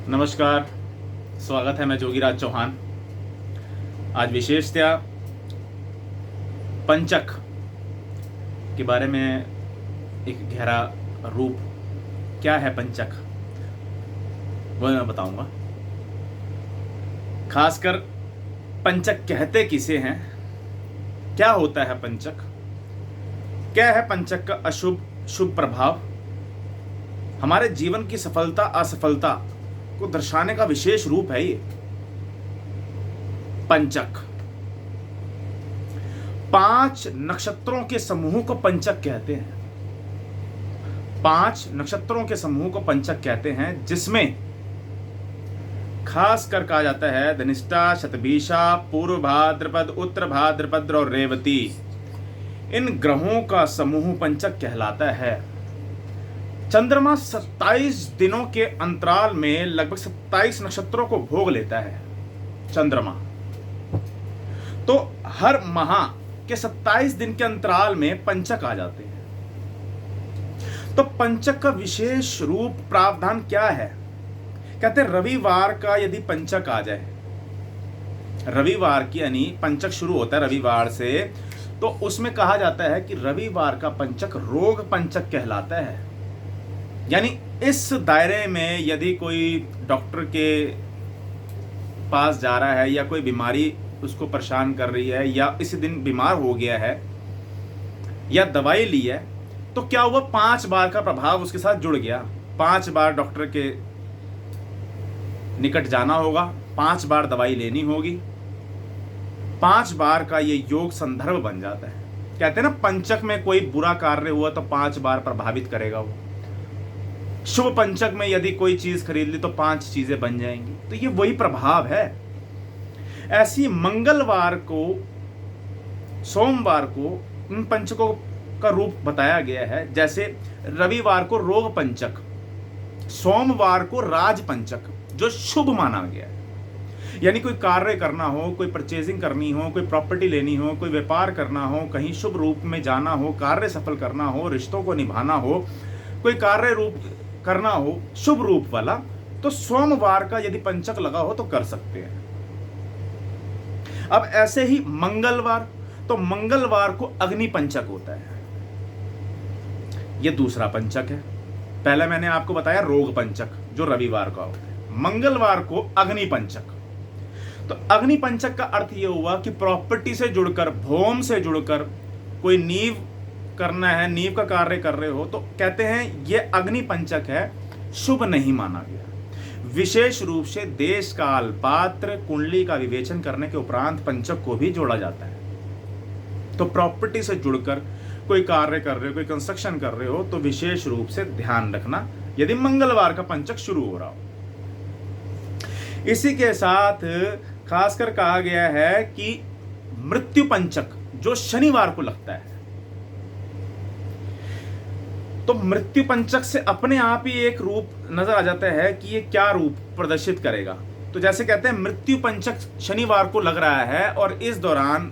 नमस्कार, स्वागत है। मैं जोगीराज चौहान। आज विशेषतया पंचक के बारे में एक गहरा रूप, क्या है पंचक, वो मैं बताऊंगा। खासकर पंचक कहते किसे हैं, क्या होता है पंचक, क्या है पंचक का अशुभ शुभ प्रभाव, हमारे जीवन की सफलता असफलता को दर्शाने का विशेष रूप है ये पंचक। 5 नक्षत्रों के समूह को पंचक कहते हैं। 5 नक्षत्रों के समूह को पंचक कहते हैं, जिसमें खास कर कहा जाता है धनिष्ठा, शतभिषा, पूर्व भाद्रपद, उत्तर भाद्रपद और रेवती। इन ग्रहों का समूह पंचक कहलाता है। चंद्रमा 27 दिनों के अंतराल में लगभग 27 नक्षत्रों को भोग लेता है चंद्रमा। तो हर माह के 27 दिन के अंतराल में पंचक आ जाते हैं। तो पंचक का विशेष रूप प्रावधान क्या है? कहते हैं रविवार का यदि पंचक आ जाए, रविवार की यानी पंचक शुरू होता है रविवार से, तो उसमें कहा जाता है कि रविवार का पंचक रोग पंचक कहलाता है। यानी इस दायरे में यदि कोई डॉक्टर के पास जा रहा है या कोई बीमारी उसको परेशान कर रही है या इसी दिन बीमार हो गया है या दवाई ली है, तो क्या हुआ, 5 बार का प्रभाव उसके साथ जुड़ गया। 5 बार डॉक्टर के निकट जाना होगा, 5 बार दवाई लेनी होगी, 5 बार का ये योग संदर्भ बन जाता है। कहते हैं ना, पंचक में कोई बुरा कार्य हुआ तो 5 बार प्रभावित करेगा वो। शुभ पंचक में यदि कोई चीज खरीद ली तो 5 चीजें बन जाएंगी। तो ये वही प्रभाव है। ऐसी मंगलवार को, सोमवार को इन पंचकों का रूप बताया गया है। जैसे रविवार को रोग पंचक, सोमवार को राज पंचक, जो शुभ माना गया है। यानी कोई कार्य करना हो, कोई परचेजिंग करनी हो, कोई प्रॉपर्टी लेनी हो, कोई व्यापार करना हो, कहीं शुभ रूप में जाना हो, कार्य सफल करना हो, रिश्तों को निभाना हो, कोई कार्य रूप करना हो शुभ रूप वाला, तो सोमवार का यदि पंचक लगा हो तो कर सकते हैं। अब ऐसे ही मंगलवार, तो मंगलवार को अग्नि पंचक होता है। यह दूसरा पंचक है। पहले मैंने आपको बताया रोग पंचक जो रविवार का होता है, मंगलवार को अग्नि पंचक। तो अग्नि पंचक का अर्थ यह हुआ कि प्रॉपर्टी से जुड़कर, भूमि से जुड़कर कोई नींव करना है, नींव का कार्य कर रहे हो, तो कहते हैं यह अग्नि पंचक है, शुभ नहीं माना गया। विशेष रूप से देश काल पात्र कुंडली का विवेचन करने के उपरांत पंचक को भी जोड़ा जाता है। तो प्रॉपर्टी से जुड़कर कोई कार्य कर रहे हो, कोई कंस्ट्रक्शन कर रहे हो, तो विशेष रूप से ध्यान रखना यदि मंगलवार का पंचक शुरू हो रहा हो। इसी के साथ खासकर कहा गया है कि मृत्यु पंचक जो शनिवार को लगता है, तो मृत्यु पंचक से अपने आप ही एक रूप नजर आ जाता है कि ये क्या रूप प्रदर्शित करेगा। तो जैसे कहते हैं मृत्यु पंचक शनिवार को लग रहा है और इस दौरान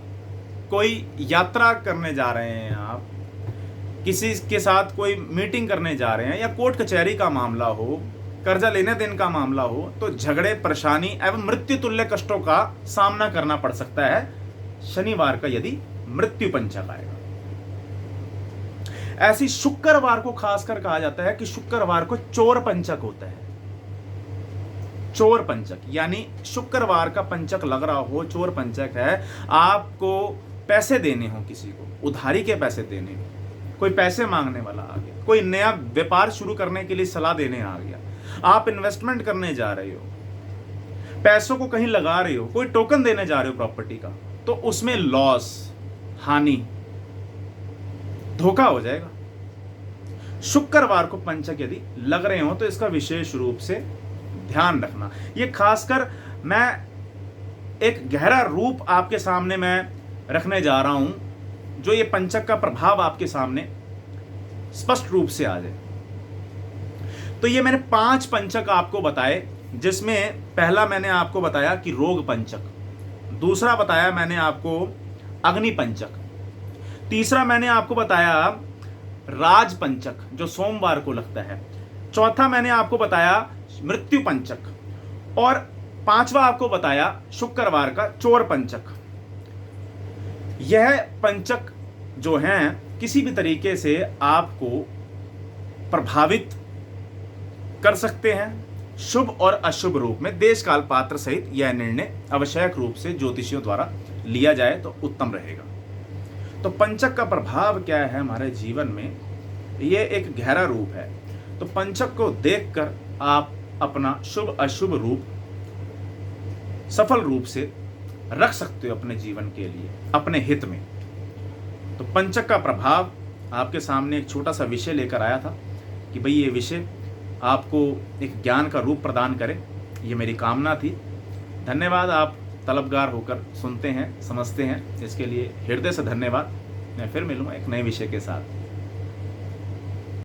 कोई यात्रा करने जा रहे हैं आप, किसी के साथ कोई मीटिंग करने जा रहे हैं, या कोर्ट कचहरी का मामला हो, कर्जा लेने देने का मामला हो, तो झगड़े, परेशानी एवं मृत्यु तुल्य कष्टों का सामना करना पड़ सकता है शनिवार का यदि मृत्यु पंचक आएगा। ऐसी शुक्रवार को खासकर कहा जाता है कि शुक्रवार को चोर पंचक होता है। चोर पंचक यानी शुक्रवार का पंचक लग रहा हो, चोर पंचक है, आपको पैसे देने हो, किसी को उधारी के पैसे देने हो, कोई पैसे मांगने वाला आ गया, कोई नया व्यापार शुरू करने के लिए सलाह देने आ गया, आप इन्वेस्टमेंट करने जा रहे हो, पैसों को कहीं लगा रहे हो, कोई टोकन देने जा रहे हो प्रॉपर्टी का, तो उसमें लॉस, हानि, धोखा हो जाएगा। शुक्रवार को पंचक यदि लग रहे हो तो इसका विशेष रूप से ध्यान रखना। ये खासकर मैं एक गहरा रूप आपके सामने मैं रखने जा रहा हूं, जो ये पंचक का प्रभाव आपके सामने स्पष्ट रूप से आ जाए। तो ये मैंने 5 पंचक आपको बताए, जिसमें पहला मैंने आपको बताया कि रोग पंचक, दूसरा बताया मैंने आपको अग्नि पंचक, तीसरा मैंने आपको बताया राज पंचक जो सोमवार को लगता है, चौथा मैंने आपको बताया मृत्यु पंचक, और पांचवा आपको बताया शुक्रवार का चोर पंचक। यह पंचक जो हैं किसी भी तरीके से आपको प्रभावित कर सकते हैं, शुभ और अशुभ रूप में। देश काल पात्र सहित यह निर्णय आवश्यक रूप से ज्योतिषियों द्वारा लिया जाए तो उत्तम रहेगा। तो पंचक का प्रभाव क्या है हमारे जीवन में, ये एक गहरा रूप है। तो पंचक को देखकर आप अपना शुभ अशुभ रूप सफल रूप से रख सकते हो अपने जीवन के लिए, अपने हित में। तो पंचक का प्रभाव आपके सामने एक छोटा सा विषय लेकर आया था कि भाई ये विषय आपको एक ज्ञान का रूप प्रदान करे, ये मेरी कामना थी। धन्यवाद, आप तलबगार होकर सुनते हैं, समझते हैं, इसके लिए हृदय से धन्यवाद। मैं फिर मिलूंगा एक नए विषय के साथ।